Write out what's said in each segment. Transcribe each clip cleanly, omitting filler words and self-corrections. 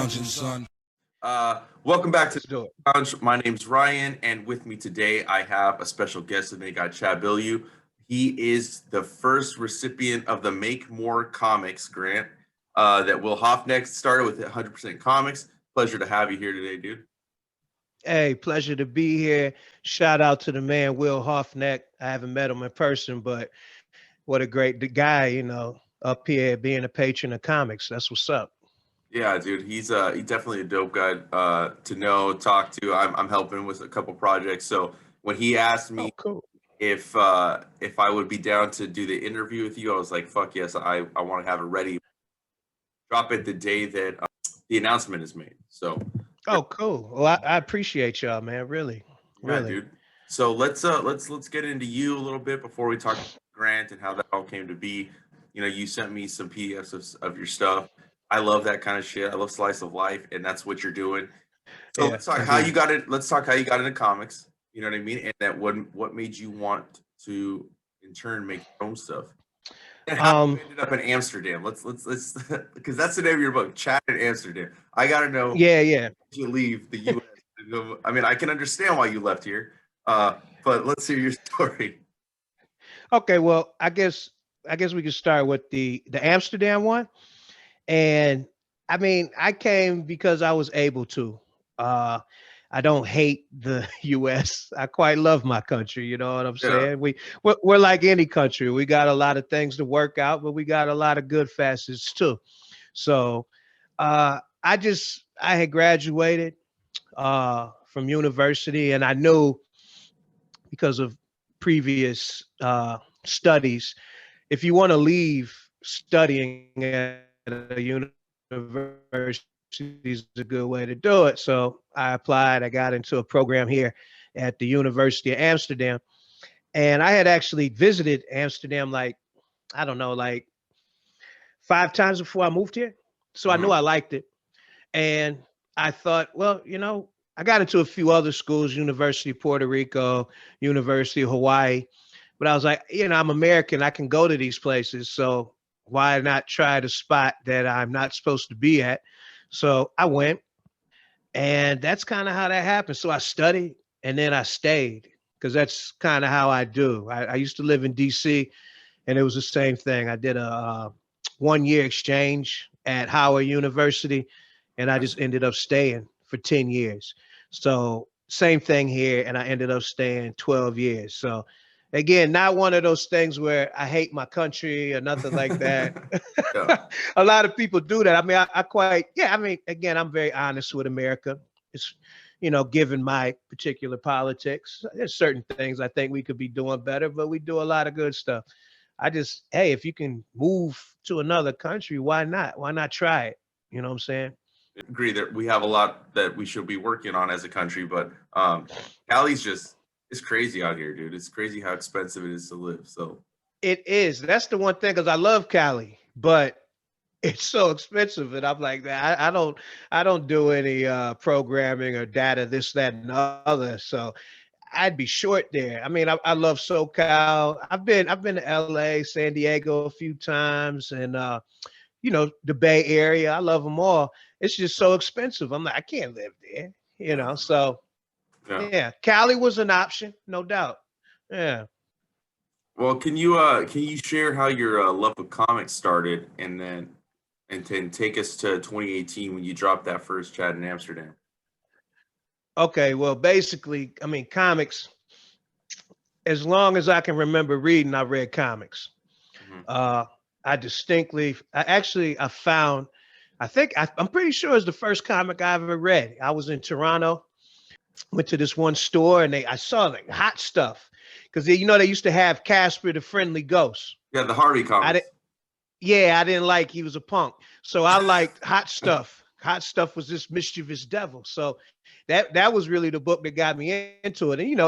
lounging, son. Welcome back to Let's do it. the lounge. My name's Ryan, and with me today I have a special guest with me, guy Chad Bilyeu. He is the first recipient of the Make More Comics grant that Will Hoffneck started with 100% Comics. Pleasure to have you here today, dude. Hey, pleasure to be here. Shout out to the man, Will Hoffneck. I haven't met him in person, but what a great guy, up here being a patron of comics. That's what's up. Yeah, dude, he's definitely a dope guy to know, talk to. I'm helping with a couple projects, so when he asked Oh, me cool. if I would be down to do the interview with you, I was like, fuck yes, I want to have it ready. Drop it the day that the announcement is made. So Oh, cool. Well, I appreciate y'all, man. Really, yeah, really. dude. So let's get into you a little bit before we talk about Grant and how that all came to be. You sent me some PDFs of your stuff. I love that kind of shit. I love slice of life, and that's what you're doing. So Yeah, let's talk how you indeed. got it. Let's talk how you got into comics. You know what I mean? And that what made you want to in turn make your own stuff. And how you Um, ended up in Amsterdam. Let's because that's the name of your book, Chad in Amsterdam. I gotta know yeah, yeah. you leave the U.S. I mean, I can understand why you left here, but let's hear your story. Okay, well, I guess we could start with the Amsterdam one. And I mean, I came because I was able to. Uh, I don't hate the U.S. I quite love my country. You know what I'm Yeah, saying? We're like any country. We got a lot of things to work out, but we got a lot of good facets too. So I had graduated from university, and I knew because of previous studies, if you want to leave studying at a university is a good way to do it. So I applied. I got into a program here at the University of Amsterdam, and I had actually visited Amsterdam like I don't know, like 5 times before I moved here. So I knew hmm I liked it, and I thought, well, I got into a few other schools, University of Puerto Rico, University of Hawaii, but I was like, I'm American. I can go to these places. So why not try the spot that I'm not supposed to be at? So I went, and that's kind of how that happened. So I studied and then I stayed because that's kind of how I do. I used to live in DC, and it was the same thing. I did a 1 year exchange at Howard University, and I just ended up staying for 10 years. So same thing here, and I ended up staying 12 years. So again, not one of those things where I hate my country or nothing like that. yeah, A lot of people do that. I mean, I quite, yeah, I mean, again, I'm very honest with America. It's, given my particular politics, there's certain things I think we could be doing better, but we do a lot of good stuff. Hey, if you can move to another country, why not? Why not try it? You know what I'm saying? agree that we have a lot that we should be working on as a country, but Cali's just it's crazy out here, dude. It's crazy how expensive it is to live. So It is. That's the one thing because I love Cali, but it's so expensive, and I'm like that. I don't do any programming or data, this, that, and the other. So I'd be short there. I mean, I love SoCal. I've been to LA, San Diego a few times, and the Bay Area. I love them all. It's just so expensive. I'm like, I can't live there. yeah, So yeah. yeah, Cali was an option, no doubt. Yeah. Well, can you share how your love of comics started, and then take us to 2018 when you dropped that first Chad in Amsterdam? Okay. Well, basically, I mean, comics. As long as I can remember reading, I read comics. hmm Uh, I found, I'm pretty sure it's the first comic I ever read. I was in Toronto, went to this one store, and I saw like hot stuff because they used to have Casper the Friendly Ghost. Yeah, the Harvey I didn't, comics. yeah, I didn't like he was a punk, so I liked Hot Stuff. Hot Stuff was this mischievous devil. So that was really the book that got me into it. And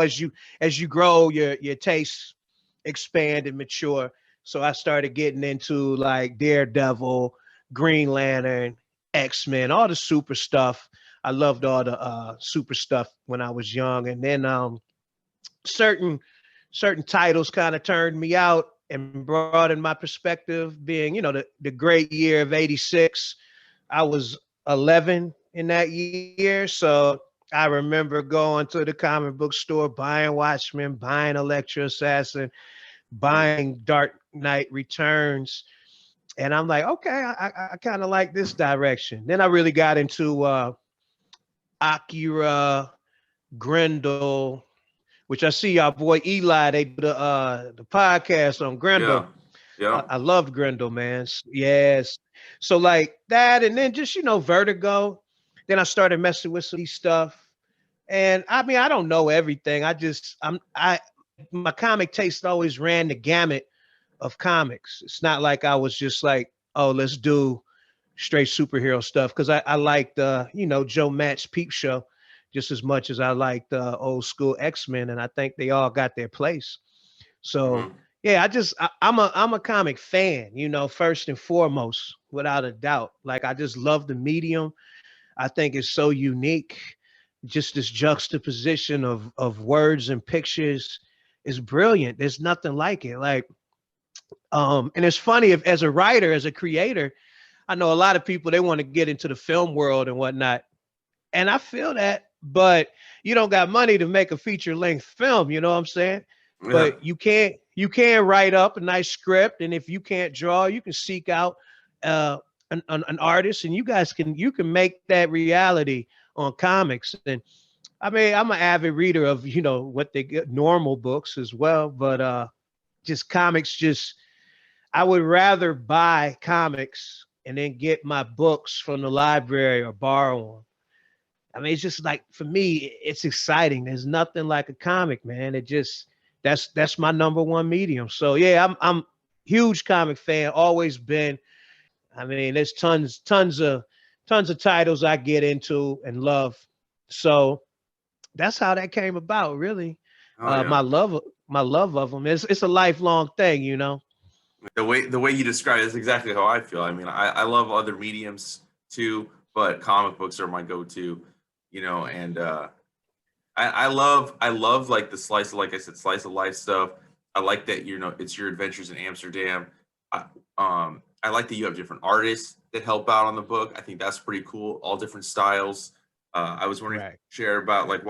as you grow, your tastes expand and mature. So I started getting into like Daredevil, Green Lantern, X-Men, all the super stuff. I loved all the super stuff when I was young. And then certain certain titles kind of turned me out and broadened my perspective. Being, the great year of '86, I was 11 in that year. So I remember going to the comic book store, buying Watchmen, buying Electro Assassin, Mm. buying Dark Knight Returns. And I'm like, okay, I kind of like this direction. Then I really got into Akira, Grendel, which I see our boy Eli, they do the podcast on Yeah. Grendel. Yeah. I loved Grendel, man. Yes. So like that, and then just Vertigo. Then I started messing with some stuff. And I mean, I don't know everything. I my comic taste always ran the gamut of comics. It's not like I was just like, oh, let's do straight superhero stuff. Cause I liked Joe Matt's Peep Show just as much as I liked old school X-Men. And I think they all got their place. So Mhm. yeah, I'm a comic fan, first and foremost, without a doubt. Like I just love the medium. I think it's so unique. Just this juxtaposition of words and pictures is brilliant. There's nothing like it. Like, and it's funny if as a writer, as a creator, I know a lot of people they want to get into the film world and whatnot. And I feel that, but you don't got money to make a feature length film, you know what I'm saying? Yeah. But you can write up a nice script, and if you can't draw, you can seek out uh, an artist, and you can make that reality on comics. And I mean, I'm an avid reader of what they get normal books as well, but just comics. Just I would rather buy comics and then get my books from the library or borrow them. I mean, it's just like for me, it's exciting. There's nothing like a comic, man. It just that's my number one medium. So yeah, I'm huge comic fan. Always been. I mean, there's tons of titles I get into and love. So that's how that came about, really. Oh yeah. My love of them. It's a lifelong thing. The way you describe it is exactly how I feel. I mean, I love other mediums too, but comic books are my go-to, and I love like the slice of, like I said, slice of life stuff. I like that, it's your adventures in Amsterdam. I like that you have different artists that help out on the book. I think that's pretty cool. All different styles. I was wondering if you Right. could share about like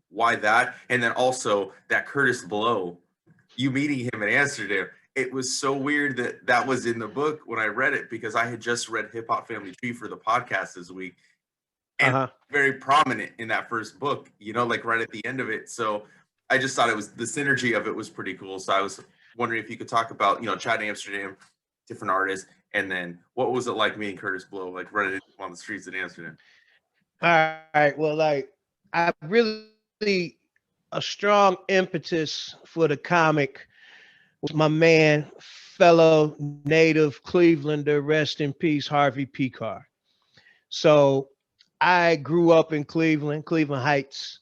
why that, and then also that Curtis Blow, you meeting him in Amsterdam. It was so weird that that was in the book when I read it, because I had just read Hip Hop Family Tree for the podcast this week, and Uh-huh. very prominent in that first book, like right at the end of it. So I just thought it was the synergy of it was pretty cool. So I was wondering if you could talk about, Chad in Amsterdam, different artists, and then what was it like meeting Curtis Blow, like running into him on the streets in Amsterdam? All right. Well, like I really a strong impetus for the comic was my man, fellow native Clevelander, rest in peace, Harvey Picar. So I grew up in Cleveland, Cleveland Heights,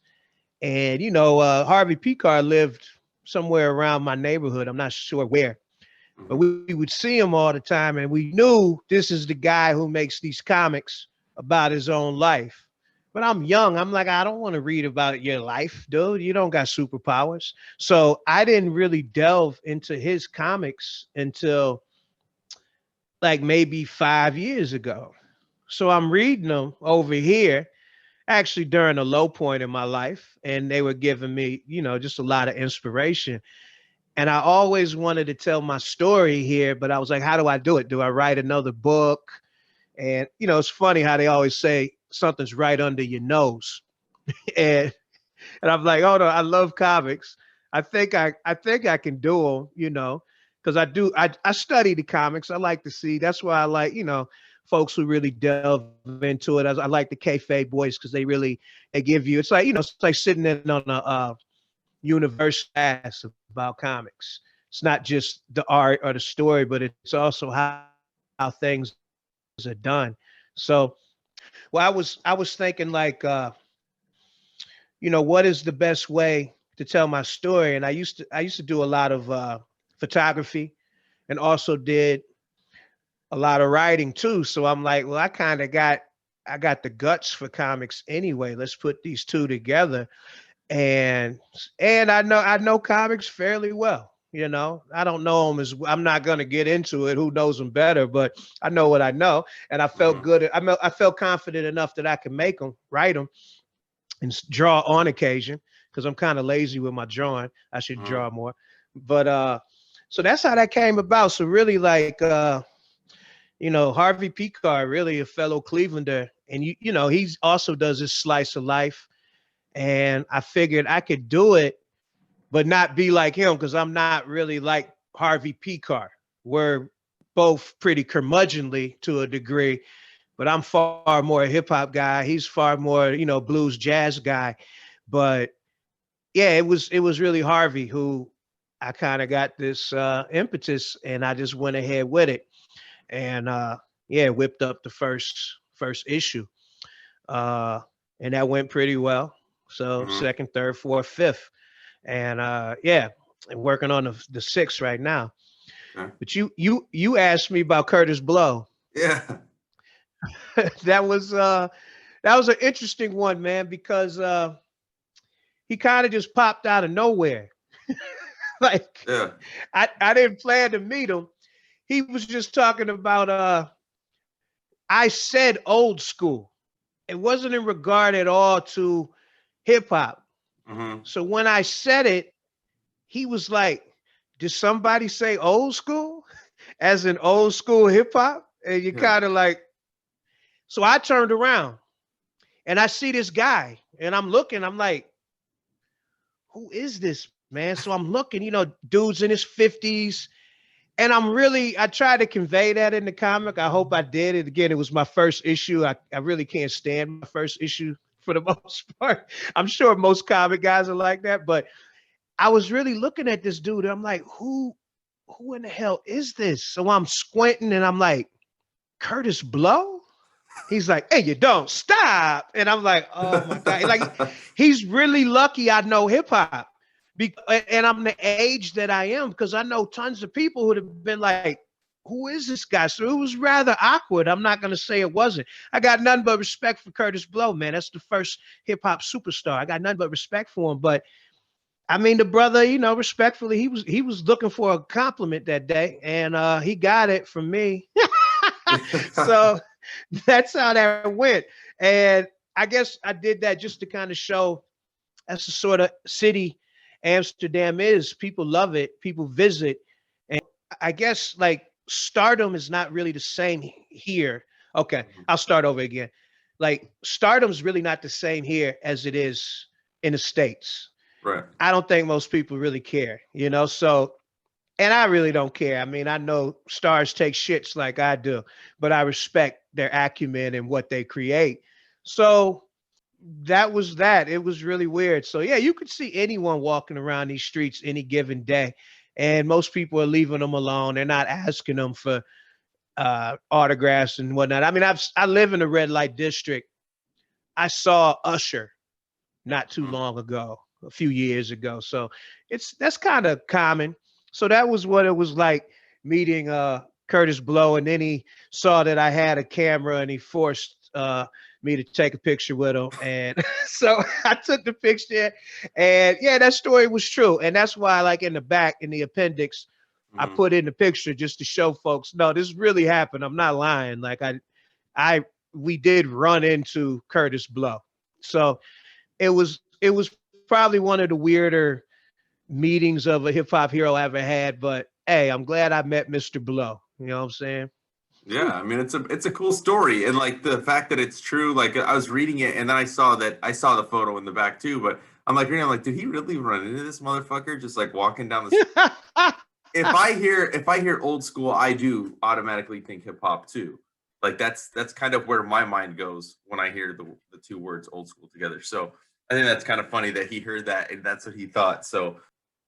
and Harvey Picar lived somewhere around my neighborhood. I'm not sure where, but Hmm. we would see him all the time, and we knew this is the guy who makes these comics about his own life. But I'm young. I'm like, I don't want to read about your life, dude. You don't got superpowers. So I didn't really delve into his comics until like maybe 5 years ago. So I'm reading them over here, actually during a low point in my life, and they were giving me, just a lot of inspiration. And I always wanted to tell my story here, but I was like, how do I do it? Do I write another book? And it's funny how they always say something's right under your nose. And I'm like, oh no, I love comics. I think I can do them, because I study the comics. I like to see. That's why I like, folks who really delve into it. I like the kayfabe boys because they give you. It's like it's like sitting in on a university class about comics. It's not just the art or the story, but it's also how things are done. So, well, I was thinking like, what is the best way to tell my story? And I used to do a lot of photography, and also did a lot of writing too. So I'm like, well, I got the guts for comics anyway. Let's put these two together. And I know comics fairly well. You know, I don't know him as I'm not going to get into it. Who knows him better? But I know what I know, and I felt Mhm. good. I felt confident enough that I could make them, write them, and draw on occasion because I'm kind of lazy with my drawing. I should Mhm. draw more. But so that's how that came about. So really, like you know, Harvey Picard, really a fellow Clevelander, and you know, he's also does this slice of life, and I figured I could do it but not be like him because I'm not really like Harvey Picard. We're both pretty curmudgeonly to a degree, but I'm far more a hip hop guy. He's far more, you know, blues jazz guy. But yeah, it was really Harvey who I kind of got this impetus, and I just went ahead with it, and yeah, whipped up the first issue, uh, and that went pretty well. So Mhm. second, third, fourth, fifth, and yeah, I'm working on the sixth right now. Okay. But you asked me about Curtis Blow. Yeah. that was uh that was an interesting one, man, because he kind of just popped out of nowhere. like Yeah. I didn't plan to meet him. He was just talking about I said old school. It wasn't in regard at all to hip hop. Mhm. So when I said it, he was like, did somebody say old school? As in old school hip hop? And you Yeah. kind of like, so I turned around and I see this guy and I'm looking, I'm like, who is this man? So I'm looking, you know, dude's in his 50s. And I tried to convey that in the comic. I hope I did it. Again, it was my first issue. I really can't stand my first issue for the most part. I'm sure most comic guys are like that, but I was really looking at this dude. And I'm like, who in the hell is this? So I'm squinting and I'm like, Curtis Blow? He's like, hey, you don't stop. And I'm like, oh my God. Like, he's really lucky I know hip hop. And I'm the age that I am because I know tons of people who would have been like, who is this guy? So it was rather awkward. I'm not going to say it wasn't. I got nothing but respect for Curtis Blow, man. That's the first hip hop superstar. I got nothing but respect for him. But I mean, the brother, you know, respectfully, he was looking for a compliment that day, and he got it from me. so that's how that went. And I guess I did that just to kind of show that's the sort of city Amsterdam is. People love it. People visit. And I guess like stardom is not really the same here. Okay, Mhm. I'll start over again. Like stardom's really not the same here as it is in the States. Right. I don't think most people really care, you know? So, and I really don't care. I mean, I know stars take shits like I do, but I respect their acumen and what they create. So that was that. It was really weird. So yeah, you could see anyone walking around these streets any given day, and most people are leaving them alone. They're not asking them for autographs and whatnot. I mean, I live in the red light district. I saw Usher not too Mhm. long ago, a few years ago. So that's kind of common. So that was what it was like meeting Curtis Blow, and then he saw that I had a camera and he forced me to take a picture with him, and so I took the picture, and yeah, that story was true, and that's why, like in the back in the appendix, I Mhm. put in the picture just to show folks, no, this really happened. I'm not lying. Like I we did run into Curtis Blow, so it was probably one of the weirder meetings of a hip hop hero I ever had. But hey, I'm glad I met Mr. Blow. You know what I'm saying? Yeah, I mean it's a cool story, and like the fact that it's true. Like I was reading it, and then I saw the photo in the back too. But I'm like reading, I'm like, did he really run into this motherfucker just like walking down the street? If I hear old school, I do automatically think hip hop too. Like that's kind of where my mind goes when I hear the two words old school together. So I think that's kind of funny that he heard that and that's what he thought. So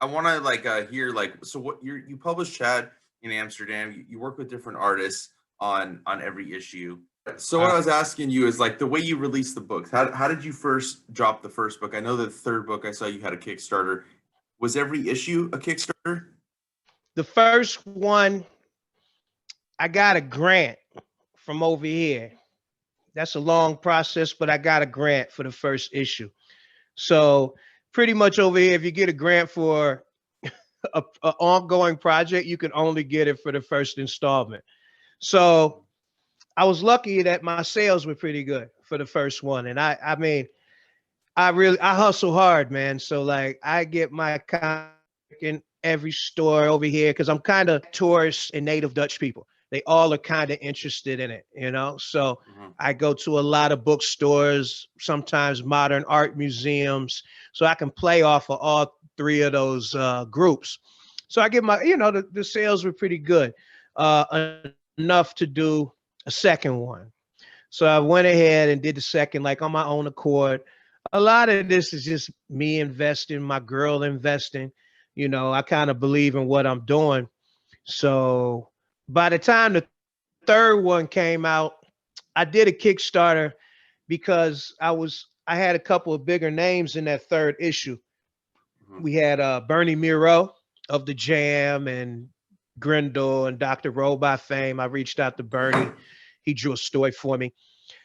I want to like hear like so what you publish Chad in Amsterdam. You work with different artists on every issue. So what I was asking you is like the way you release the books. How did you first drop the first book? I know the third book I saw you had a Kickstarter. Was every issue a Kickstarter? The first one, I got a grant from over here. That's a long process, but I got a grant for the first issue. So pretty much over here, if you get a grant for a ongoing project, you can only get it for the first installment. So I was lucky that my sales were pretty good for the first one. And I mean, I hustle hard, man. So like I get my comic in every store over here because I'm kind of tourist and native Dutch people. They all are kind of interested in it. So Mhm. I go to a lot of bookstores, sometimes modern art museums, so I can play off of all three of those groups. So I get the sales were pretty good, enough to do a second one. So I went ahead and did the second, like on my own accord. A lot of this is just me investing, my girl investing. I kind of believe in what I'm doing. So by the time the third one came out, I did a Kickstarter because I had a couple of bigger names in that third issue. Mhm. We had Bernie Miro of the Jam and Grindel and Dr. Robot fame. I reached out to Bernie. He drew a story for me.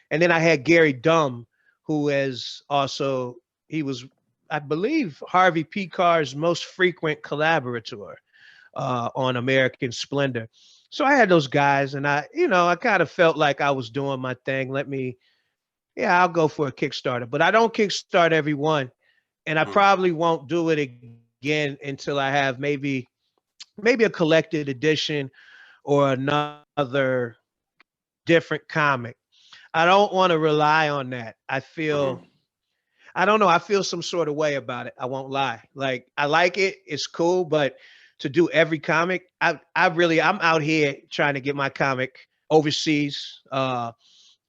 And then I had Gary Dumb, who is also, he was, I believe, Harvey P. Carr's most frequent collaborator on American Splendor. So I had those guys, and I kind of felt like I was doing my thing. Yeah, I'll go for a Kickstarter, but I don't Kickstart every one, and I Mhm. probably won't do it again until I have maybe a collected edition or another different comic. I don't want to rely on that. Mhm. I don't know. I feel some sort of way about it. I won't lie. Like I like it. It's cool, but to do every comic, I'm out here trying to get my comic overseas,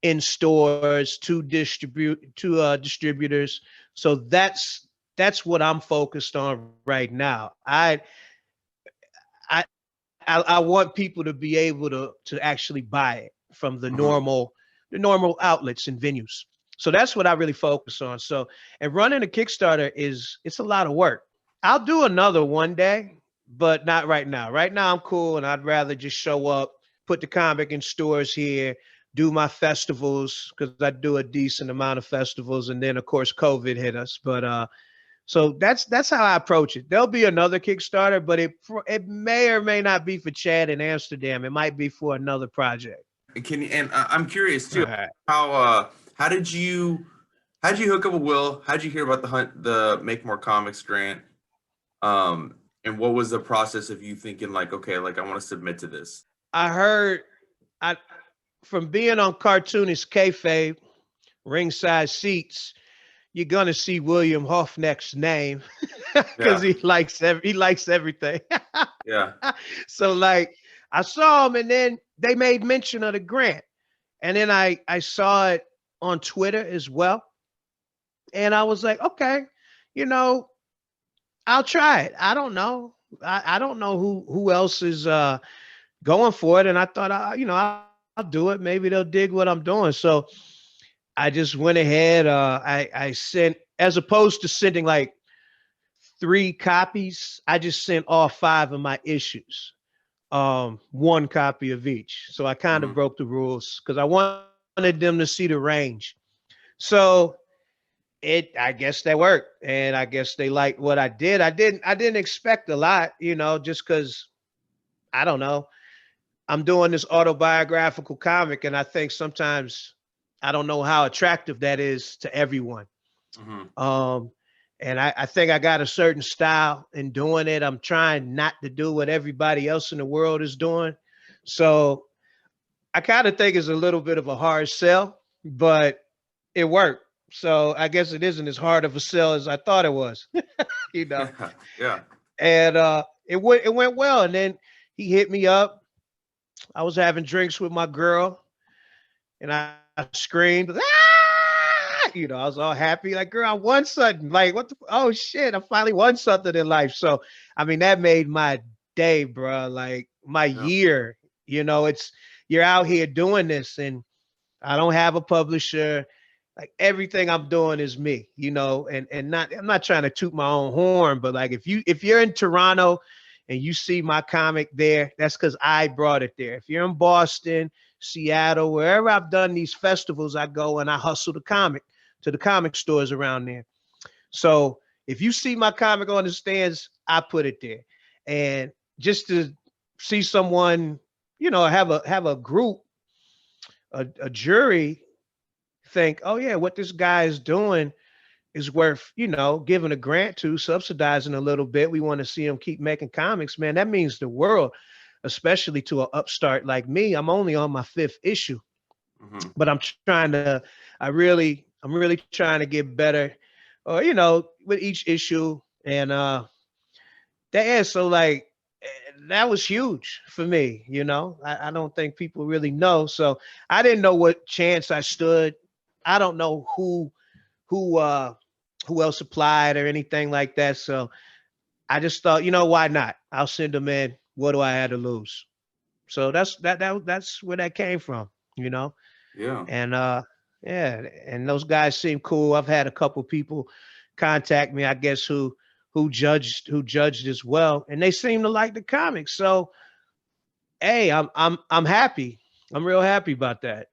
in stores, to distributors. So that's what I'm focused on right now. I I want people to be able to actually buy it from Mhm. the normal outlets and venues. So that's what I really focus on. So and running a Kickstarter it's a lot of work. I'll do another one day, but not right now. Right now I'm cool and I'd rather just show up, put the comic in stores here, do my festivals because I do a decent amount of festivals, and then of course COVID hit us. But so that's how I approach it. There'll be another Kickstarter, but it may or may not be for Chad in Amsterdam. It might be for another project. Can you, and I'm curious All too, right. how uh how did you hook up with Will? How did you hear about the Make More Comics grant? Um, and what was the process of you thinking like, okay, like I want to submit to this? I heard I from being on cartoonist kayfabe, ringside seats, you're gonna see William Hoffneck's name because Yeah, he likes everything. yeah. So like I saw him and then they made mention of the grant. And then I saw it on Twitter as well. And I was like, okay, you know, I'll try it. I don't know. I don't know who else is going for it. And I thought I'll do it. Maybe they'll dig what I'm doing. So I just went ahead. I sent, as opposed to sending like 3 copies, I just sent all 5 of my issues, one copy of each. So I kind of Hmm. broke the rules because I wanted them to see the range. So I guess that worked. And I guess they liked what I did. I didn't expect a lot, just because I don't know. I'm doing this autobiographical comic, and I think sometimes I don't know how attractive that is to everyone. Hmm. Um, and I think I got a certain style in doing it. I'm trying not to do what everybody else in the world is doing. So I kind of think it's a little bit of a hard sell, but it worked. So I guess it isn't as hard of a sell as I thought it was, you know. Yeah, yeah. And it went well. And then he hit me up. I was having drinks with my girl, and I screamed, ah! I was all happy, like, girl, I won something. Like, what the, oh shit, I finally won something in life. So, I mean, that made my day, bro. Like, my Yeah. year. You're out here doing this, and I don't have a publisher. Like, everything I'm doing is me, and I'm not trying to toot my own horn, but like, if you're in Toronto and you see my comic there, that's because I brought it there. If you're in Boston, Seattle, wherever I've done these festivals, I go and I hustle the comic to the comic stores around there. So if you see my comic on the stands, I put it there. And just to see someone, have a group, a jury think, oh yeah, what this guy is doing is worth, giving a grant to, subsidizing a little bit. We want to see him keep making comics, man. That means the world, especially to an upstart like me. I'm only on my 5th issue, Hmm. but I'm really trying to get better, or with each issue. And so like that was huge for me. I don't think people really know. So I didn't know what chance I stood. I don't know who uh who else applied or anything like that. So I just thought, why not? I'll send them in. What do I have to lose? So that's where that came from, you know. Yeah. And yeah, and those guys seem cool. I've had a couple people contact me, I guess, who judged as well, and they seem to like the comics. So hey, I'm happy. I'm real happy about that.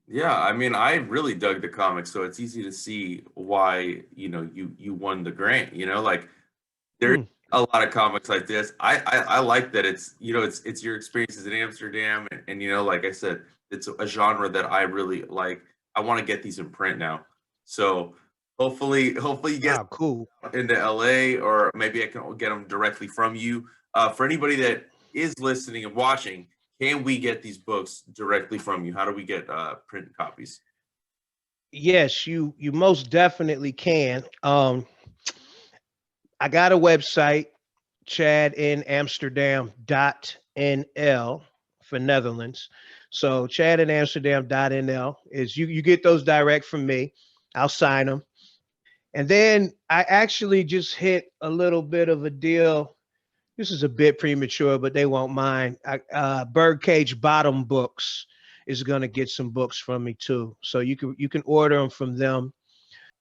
Yeah, I mean, I really dug the comics, so it's easy to see why, you won the grant, like there's Mm, a lot of comics like this. I like that it's your experiences in Amsterdam, and like I said, it's a genre that I really like. I want to get these in print now. So hopefully you get wow, cool. into LA, or maybe I can get them directly from you. For anybody that is listening and watching, can we get these books directly from you? How do we get print copies? Yes, you most definitely can. I got a website, Chad in Amsterdam.nl for Netherlands. So Chad in Amsterdam.nl is you get those direct from me. I'll sign them. And then I actually just hit a little bit of a deal. This is a bit premature, but they won't mind. Birdcage Bottom Books is gonna get some books from me too. So you can order them from them.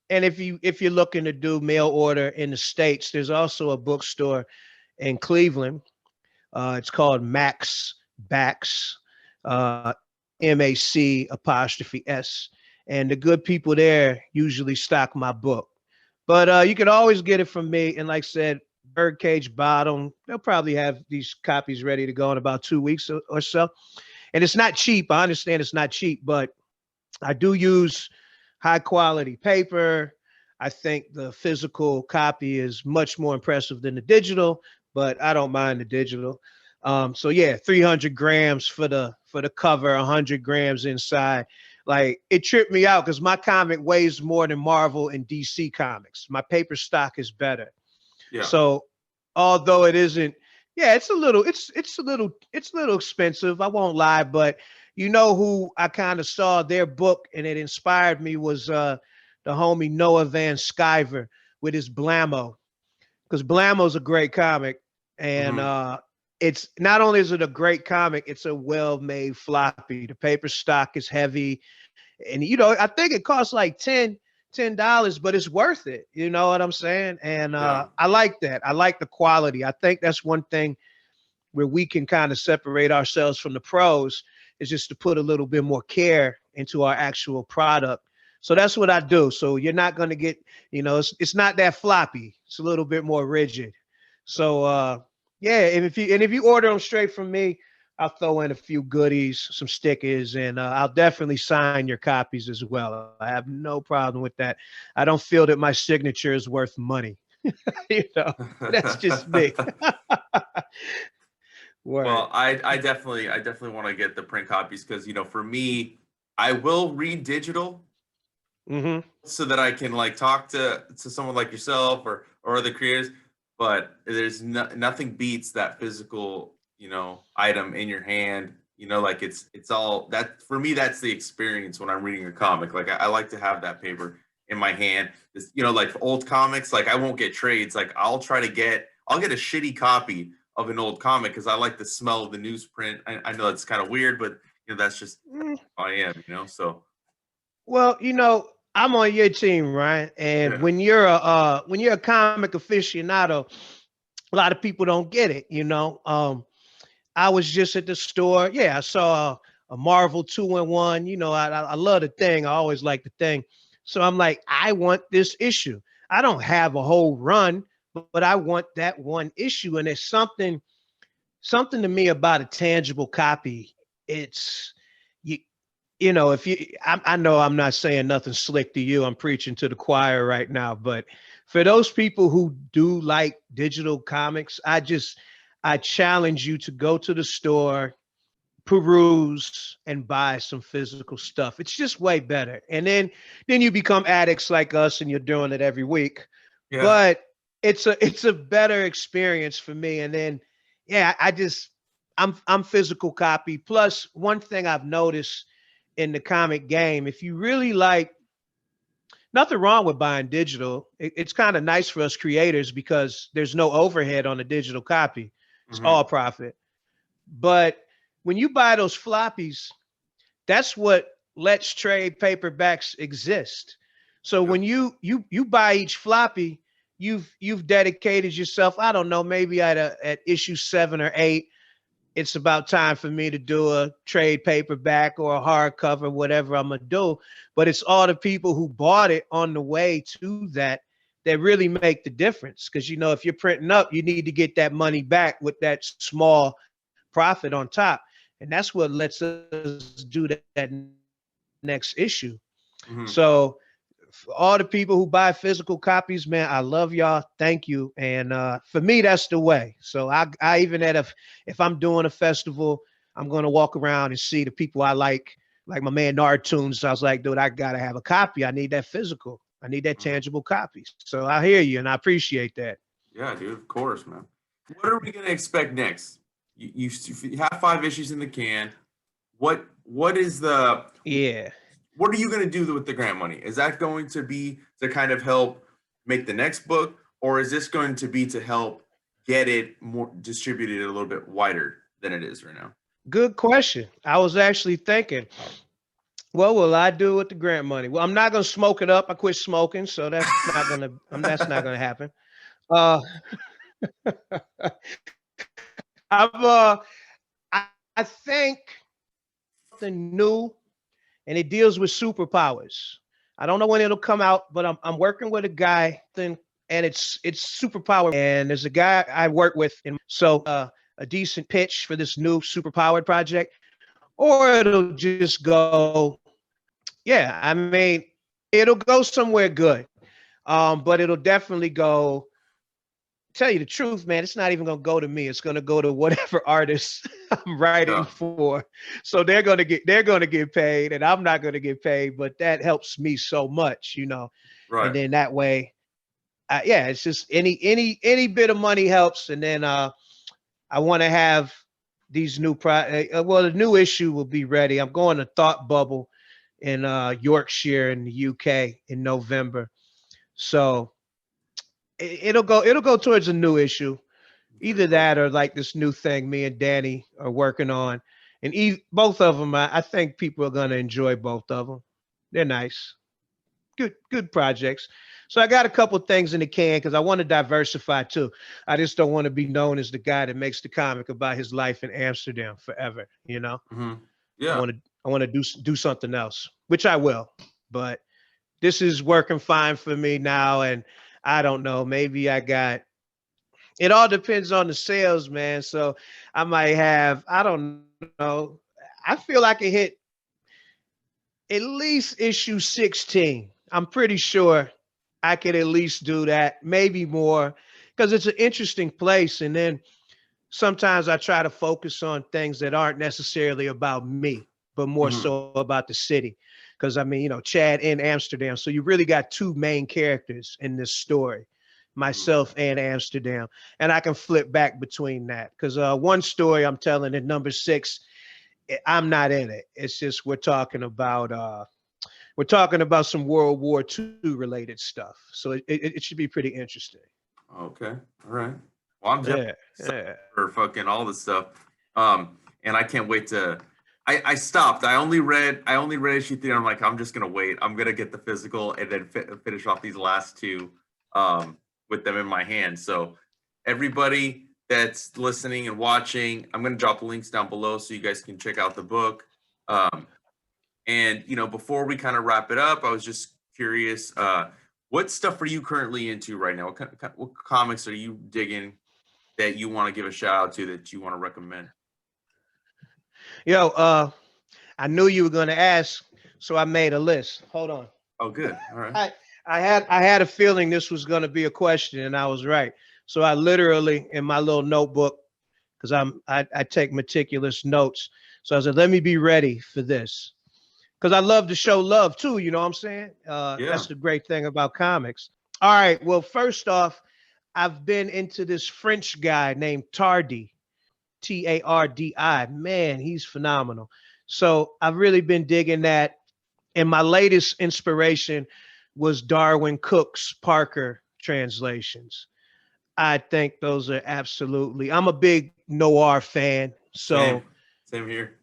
And if you're looking to do mail order in the States, there's also a bookstore in Cleveland. It's called Max Backs, MAC apostrophe S. And the good people there usually stock my book. But you can always get it from me. And like I said, Birdcage Bottom, they'll probably have these copies ready to go in about 2 weeks or so. And it's not cheap. I understand it's not cheap, but I do use high quality paper. I think the physical copy is much more impressive than the digital, but I don't mind the digital. So yeah, 300 grams for the cover, 100 grams inside. Like it tripped me out because my comic weighs more than Marvel and DC comics. My paper stock is better. Yeah. So although it isn't, yeah, it's a little expensive. I won't lie, but who I kind of saw their book and it inspired me was the homie Noah Van Sciver with his Blammo, because Blammo's a great comic, and Hmm. it's not only is it a great comic, it's a well-made floppy. The paper stock is heavy, and I think it costs like $10, but it's worth it. You know what I'm saying? And Yeah. I like that. I like the quality. I think that's one thing where we can kind of separate ourselves from the pros, is just to put a little bit more care into our actual product. So that's what I do. So you're not going to get, it's not that floppy. It's a little bit more rigid. So yeah, and if you order them straight from me, I'll throw in a few goodies, some stickers, and I'll definitely sign your copies as well. I have no problem with that. I don't feel that my signature is worth money. you know, that's just me. Word. Well, I definitely want to get the print copies because for me, I will read digital Mm-hmm. so that I can like talk to someone like yourself or other creators. But there's nothing beats that physical item in your hand. Like it's all that for me. That's the experience when I'm reading a comic. Like I like to have that paper in my hand. This, like old comics. Like I won't get trades. Like I'll get a shitty copy of an old comic because I like the smell of the newsprint. I know that's kind of weird, but that's just Mm. how I am. So Well, I'm on your team, right? And yeah. when you're a comic aficionado, a lot of people don't get it. I was just at the store. Yeah, I saw a Marvel 2-in-1. I love the thing. I always like the thing. So I'm like, I want this issue. I don't have a whole run, but I want that one issue. And there's something to me about a tangible copy. It's you you know, if you I know I'm not saying nothing slick to you. I'm preaching to the choir right now, but for those people who do like digital comics, I challenge you to go to the store, peruse, and buy some physical stuff. It's just way better. And then you become addicts like us and you're doing it every week. Yeah. But it's a better experience for me. And then yeah, I'm physical copy. Plus, one thing I've noticed in the comic game, if you really like, nothing wrong with buying digital. It's kind of nice for us creators because there's no overhead on a digital copy. It's Hmm. all profit. But when you buy those floppies, that's what lets trade paperbacks exist. So Yeah. when you buy each floppy, you've dedicated yourself. I don't know, maybe at issue 7 or 8, it's about time for me to do a trade paperback or a hardcover, whatever I'm gonna do. But it's all the people who bought it on the way to that really make the difference. Because if you're printing up, you need to get that money back with that small profit on top, and that's what lets us do that next issue. Hmm. So for all the people who buy physical copies, man, I love y'all. Thank you. And for me, that's the way. So I even if I'm doing a festival, I'm gonna walk around and see the people I like my man Nartoons. I was like, dude, I gotta have a copy. I need that physical. I need that tangible copy. So I hear you, and I appreciate that. Yeah, dude. Of course, man. What are we gonna expect next? You have 5 issues in the can. What is the Yeah. what are you going to do with the grant money? Is that going to be to kind of help make the next book, or is this going to be to help get it more distributed a little bit wider than it is right now? Good question. I was actually thinking, what will I do with the grant money? Well, I'm not gonna smoke it up. I quit smoking, so that's not gonna happen. Uh, I've I, I think something new, and it deals with superpowers. I don't know when it'll come out, but I'm working with a guy, and it's superpower. And there's a guy I work with, a decent pitch for this new superpowered project, or it'll just go, yeah. I mean, it'll go somewhere good. But it'll definitely go. Tell you the truth, man, it's not even gonna go to me. It's gonna go to whatever artist I'm writing Yeah, for. So they're gonna get paid, and I'm not gonna get paid. But that helps me so much. And right. then that way, yeah, it's just any bit of money helps. And then I want to have these well, the new issue will be ready. I'm going to Thought Bubble in Yorkshire in the UK in November. So it'll go towards a new issue. Okay, Either cool. that or like this new thing me and Danny are working on. And both of them, I think people are gonna enjoy both of them. They're nice, good projects. So I got a couple things in the can because I want to diversify too. I just don't want to be known as the guy that makes the comic about his life in Amsterdam forever. Hmm. I Yeah. want to I want to do something else, which I will. But this is working fine for me now, and I don't know. Maybe I got. It all depends on the sales, man. So I might have. I don't know. I feel I can hit at least issue 16. I'm pretty sure I could at least do that, maybe more, because it's an interesting place. And then sometimes I try to focus on things that aren't necessarily about me, but more Hmm. so about the city. Because I mean, Chad in Amsterdam. So you really got two main characters in this story, myself and Amsterdam. And I can flip back between that. Because one story I'm telling in number 6, I'm not in it. It's just we're talking about some World War II related stuff. So it should be pretty interesting. Okay. All right. Well, I'm just Yeah, excited yeah. for fucking all this stuff. And I can't wait to. I stopped. I only read issue 3. And I'm like, I'm just gonna wait. I'm gonna get the physical and then finish off these last two with them in my hand. So everybody that's listening and watching, I'm gonna drop the links down below so you guys can check out the book. Um, and before we kind of wrap it up, I was just curious. What stuff are you currently into right now? What comics are you digging that you want to give a shout out to that you want to recommend? Yo, I knew you were gonna ask, so I made a list. Hold on. Oh, good. All right. I had a feeling this was gonna be a question, and I was right. So I literally in my little notebook, because I take meticulous notes. So I said, let me be ready for this. Because I love to show love too, you know what I'm saying? Yeah. That's the great thing about comics. All right. Well, first off, I've been into this French guy named Tardi, Tardi. Man, he's phenomenal. So I've really been digging that. And my latest inspiration was Darwin Cook's Parker translations. I think those are absolutely. I'm a big noir fan, Same. so Same here.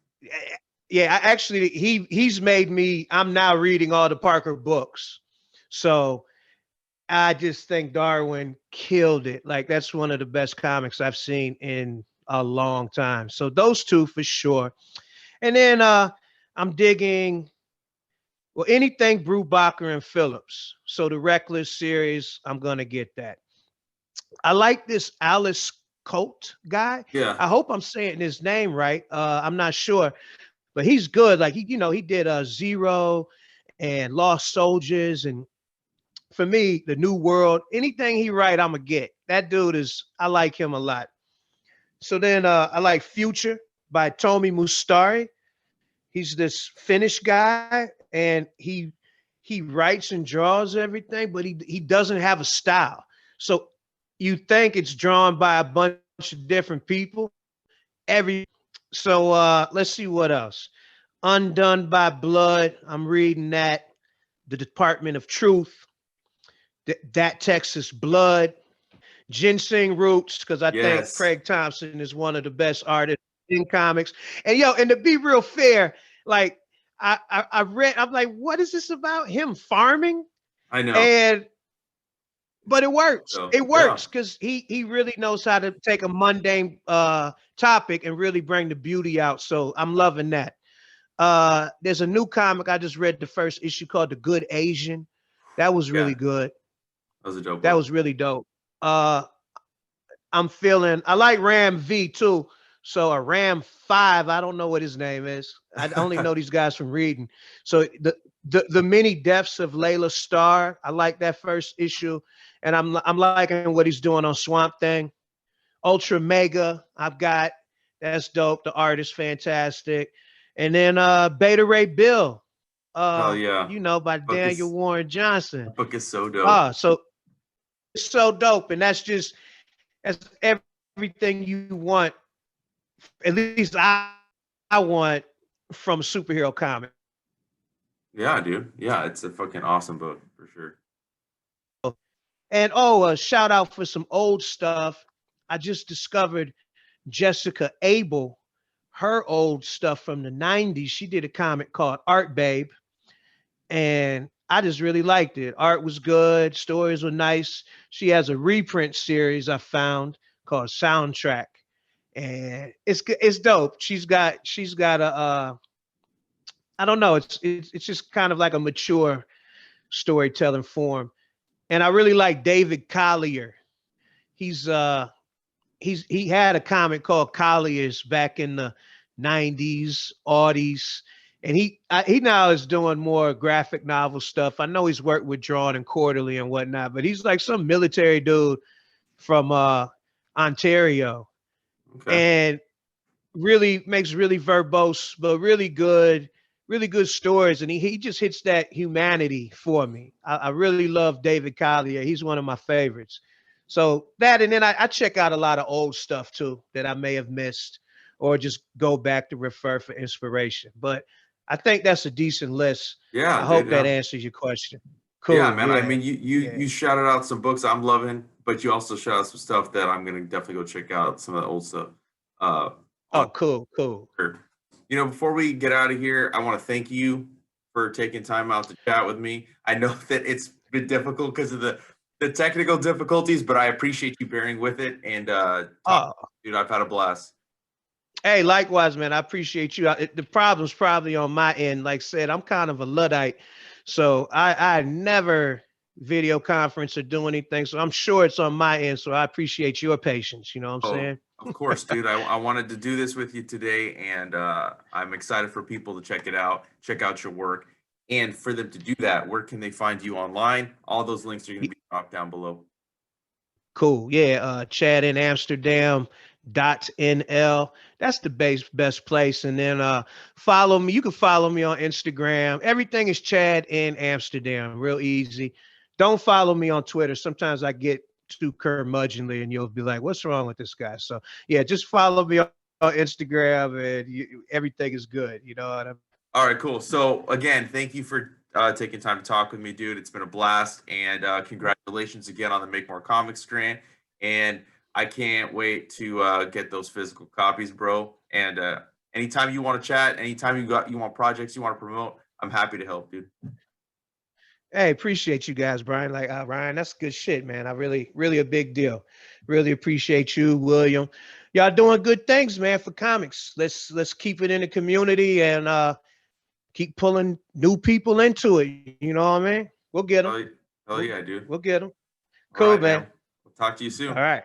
yeah. I actually he's made me. I'm now reading all the Parker books, so I just think Darwin killed it. Like that's one of the best comics I've seen in a long time. So those two for sure. And then I'm digging well anything Brubaker and Phillips. So the Reckless series, I'm gonna get that. I like this Alice Colt guy. Yeah. I hope I'm saying his name right. I'm not sure, but he's good. Like he did Zero and Lost Soldiers, and for me, the New World. Anything he write, I'ma get. That dude is. I like him a lot. So then I like Future by Tomi Mustari. He's this Finnish guy, and he writes and draws everything, but he doesn't have a style. So you think it's drawn by a bunch of different people. Every so let's see what else. Undone by Blood. I'm reading that. The Department of Truth. That Texas Blood. Ginseng Roots, because I think Yes. Craig Thompson is one of the best artists in comics. And and to be real fair, like I read, I'm like, what is this about him farming? I know. And but it works. So It yeah. works because he really knows how to take a mundane topic and really bring the beauty out. So I'm loving that. There's a new comic I just read the first issue called The Good Asian. That was Yeah. really good. That was a dope That book. was really dope. Uh, I'm feeling. I like Ram V too. So a Ram 5, I don't know what his name is. I only know these guys from reading. So the many deaths of Layla Starr. I like that first issue, and I'm liking what he's doing on Swamp Thing. Ultra Mega. I've got that's dope. The art is fantastic, and then Beta Ray Bill. Oh yeah. By Book Daniel is Warren Johnson. that book is so dope. So it's so dope, and that's everything you want. At least I want from superhero comic. Yeah, dude. Yeah, it's a fucking awesome book for sure. And a shout out for some old stuff. I just discovered Jessica Abel, her old stuff from the 90s. She did a comic called Art Babe, and I just really liked it. Art was good, stories were nice. She has a reprint series I found called Soundtrack, and it's dope. She's got a I don't know, it's just kind of like a mature storytelling form. And I really like David Collier. He's he had a comic called Collier's back in the 90s, aughties, and he now is doing more graphic novel stuff. I know he's worked with Drawn and Quarterly and whatnot, but he's like some military dude from Ontario, Okay. and really makes really verbose but really good stories, and he just hits that humanity for me. I really love David Collier. He's one of my favorites. So that, and then I check out a lot of old stuff too that I may have missed, or just go back to refer for inspiration. But I think that's a decent list. Yeah, I dude. hope that Yeah. answers your question. Yeah, Cool. man. I Yeah. mean, Yeah. you shouted out some books I'm loving, but you also shout out some stuff that I'm gonna definitely go check out some of the old stuff. On Oh, cool. Cool. sure. Before we get out of here, I want to thank you for taking time out to chat with me. I know that it's been difficult because of the technical difficulties, but I appreciate you bearing with it and talk, Oh, dude. I've had a blast. hey, likewise, man. I appreciate you. The problem's probably on my end. Like I said, I'm kind of a Luddite. So I never video conference or do anything. So I'm sure it's on my end. So I appreciate your patience. You know what I'm Oh, saying? of course, dude. I wanted to do this with you today, and I'm excited for people to check it out, check out your work. And for them to do that, where can they find you online? All those links are going to be dropped down below. Cool. Yeah. Chad in Amsterdam .nl. That's the best place. And then follow me. You can follow me on Instagram. Everything is Chad in Amsterdam. Real easy. Don't follow me on Twitter. Sometimes I get too curmudgeonly and you'll be like, what's wrong with this guy? So yeah, just follow me on Instagram and everything is good. You know what I mean? All right, cool. So again, thank you for taking time to talk with me, dude. It's been a blast, and congratulations again on the Make More Comics grant. And I can't wait to get those physical copies, bro. And anytime you want to chat, anytime you want projects you want to promote, I'm happy to help, dude. Hey, appreciate you guys, Brian. Like Ryan, that's good shit, man. I really a big deal. Really appreciate you, William. Y'all doing good things, man, for comics. Let's keep it in the community and keep pulling new people into it. You know what I mean? We'll get them. Oh, hell We'll, yeah, dude. we'll get them. All Cool, right, man. man. We'll talk to you All soon. right.